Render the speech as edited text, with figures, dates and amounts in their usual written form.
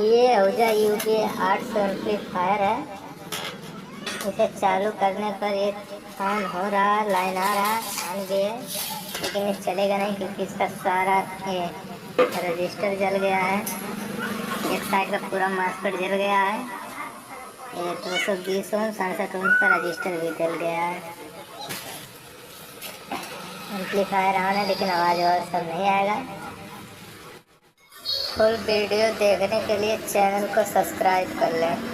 ये Ahuja UP 800 amplifier है। इसे चालू करने पर ये ऑन हो रहा, लाइन आ रहा, ऑन भी है, लेकिन ये चलेगा नहीं क्योंकि इसका सारा ये रजिस्टर जल गया है। एक साइड का पूरा मास्फेट जल गया है। ये 220 ओम 67 ओम का रजिस्टर भी जल गया है। एम्पलीफायर ऑन है लेकिन आवाज़ और सब नहीं आएगा। फुल वीडियो देखने के लिए चैनल को सब्सक्राइब कर लें।